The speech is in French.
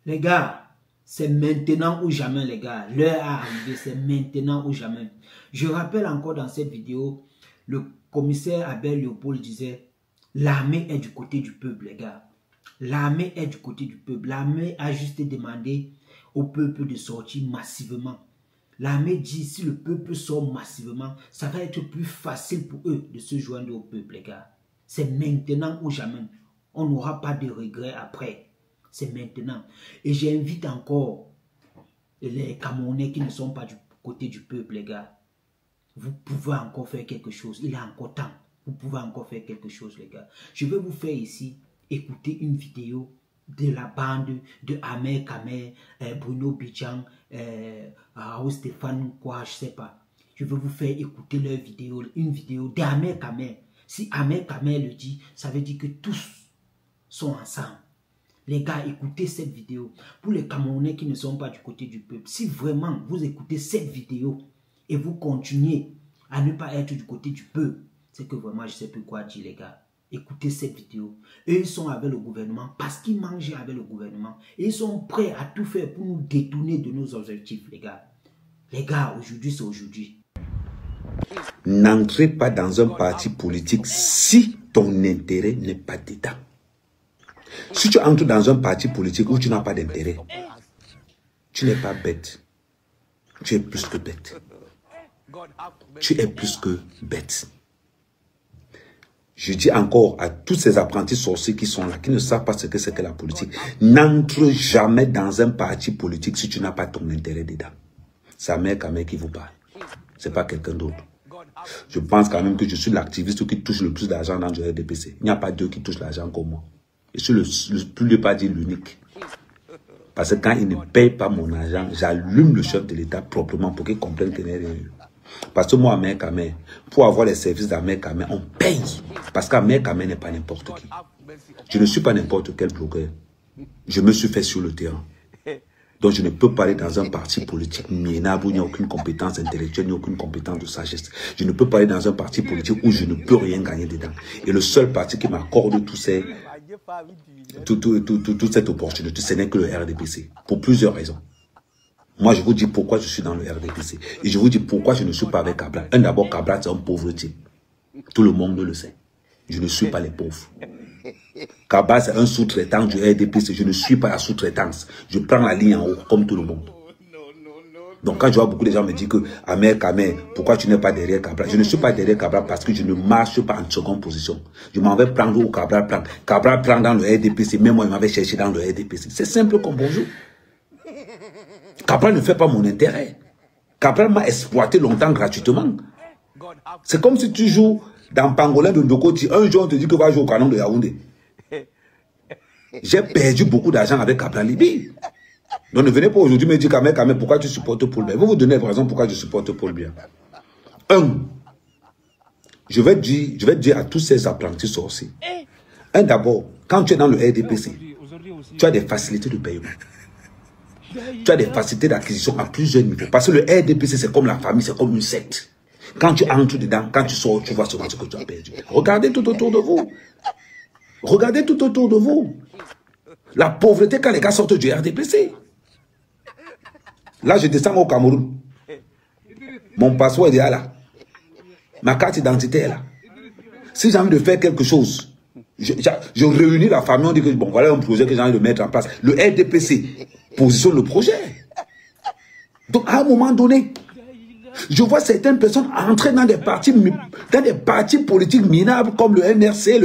Les gars, c'est maintenant ou jamais, les gars. L'heure est arrivée, c'est maintenant ou jamais. Je rappelle encore dans cette vidéo, le commissaire Abel Léopold disait, l'armée est du côté du peuple, les gars. L'armée est du côté du peuple. L'armée a juste demandé au peuple de sortir massivement. L'armée dit, si le peuple sort massivement, ça va être plus facile pour eux de se joindre au peuple, les gars. C'est maintenant ou jamais. On n'aura pas de regrets après. C'est maintenant. Et j'invite encore les Camerounais qui ne sont pas du côté du peuple, les gars. Vous pouvez encore faire quelque chose. Il est encore temps. Vous pouvez encore faire quelque chose, les gars. Je vais vous faire ici écouter une vidéo de la bande de Ahmed Kamer, Bruno Bidjan, Stéphane, quoi, je sais pas. Je vais vous faire écouter leur vidéo, une vidéo d'Ahmed Kamer. Si Ahmed Kamer le dit, ça veut dire que tous sont ensemble. Les gars, écoutez cette vidéo. Pour les Camerounais qui ne sont pas du côté du peuple, si vraiment vous écoutez cette vidéo et vous continuez à ne pas être du côté du peuple, c'est que vraiment, je ne sais plus quoi dire, les gars. Écoutez cette vidéo. Eux, ils sont avec le gouvernement parce qu'ils mangent avec le gouvernement. Et ils sont prêts à tout faire pour nous détourner de nos objectifs, les gars. Les gars, aujourd'hui, c'est aujourd'hui. N'entrez pas dans un parti politique si ton intérêt n'est pas dedans. Si tu entres dans un parti politique où tu n'as pas d'intérêt, tu n'es pas bête. Tu es plus que bête. Tu es plus que bête. Je dis encore à tous ces apprentis sorciers qui sont là, qui ne savent pas ce que c'est que la politique, n'entre jamais dans un parti politique si tu n'as pas ton intérêt dedans. C'est Ahmed Kamer qui vous parle. Ce n'est pas quelqu'un d'autre. Je pense quand même que je suis l'activiste qui touche le plus d'argent dans le RDPC. Il n'y a pas deux qui touchent l'argent comme moi. Je suis le plus ne pas dire l'unique. Parce que quand il ne paye pas mon argent, j'allume le chef de l'État proprement pour qu'il comprenne qu'il n'est rien eu. Parce que moi, Ahmed Kamer, pour avoir les services d'Ahmed Kamer, on paye. Parce qu'Ahmed Kamer n'est pas n'importe qui. Je ne suis pas n'importe quel blogueur. Je me suis fait sur le terrain. Donc je ne peux pas aller dans un parti politique minable où il n'y a aucune compétence intellectuelle, il n'y a aucune compétence de sagesse. Je ne peux pas aller dans un parti politique où je ne peux rien gagner dedans. Et le seul parti qui m'accorde toute cette opportunité, ce n'est que le RDPC. Pour plusieurs raisons. Moi, je vous dis pourquoi je suis dans le RDPC. Et je vous dis pourquoi je ne suis pas avec Cabral. D'abord, Cabral, c'est un pauvre type. Tout le monde le sait. Je ne suis pas les pauvres. Cabral, c'est un sous-traitant du RDPC. Je ne suis pas la sous-traitance. Je prends la ligne en haut, comme tout le monde. Donc, quand je vois beaucoup de gens me dire que Ahmed Kamer, pourquoi tu n'es pas derrière Cabral? Je ne suis pas derrière Cabral parce que je ne marche pas en seconde position. Je m'en vais prendre où Cabral prend. Cabral prend dans le RDPC. Même moi, il m'avait cherché dans le RDPC. C'est simple comme bonjour. Cabral ne fait pas mon intérêt. Cabral m'a exploité longtemps gratuitement. C'est comme si tu joues dans Pangolin de Ndokoti. Un jour, on te dit que va jouer au canon de Yaoundé. J'ai perdu beaucoup d'argent avec Cabral Libye. Donc ne venez pas aujourd'hui me dire Kamer, pourquoi tu supportes Paul Biya. Je vais vous donner la raison pourquoi je supporte Paul Biya. Je vais dire à tous ces apprentis sorciers. D'abord, quand tu es dans le RDPC, tu as des facilités de paiement. Tu as des facilités d'acquisition à plusieurs niveaux. Parce que le RDPC, c'est comme la famille, c'est comme une secte. Quand tu entres dedans, quand tu sors, tu vois souvent ce que tu as perdu. Regardez tout autour de vous. Regardez tout autour de vous. La pauvreté quand les gars sortent du RDPC. Là, je descends au Cameroun. Mon passeport est là. Ma carte d'identité est là. Si j'ai envie de faire quelque chose, je réunis la famille, on dit que bon, voilà un projet que j'ai envie de mettre en place. Le RDPC positionne le projet. Donc, à un moment donné, je vois certaines personnes entrer dans des partis politiques minables comme le NRC,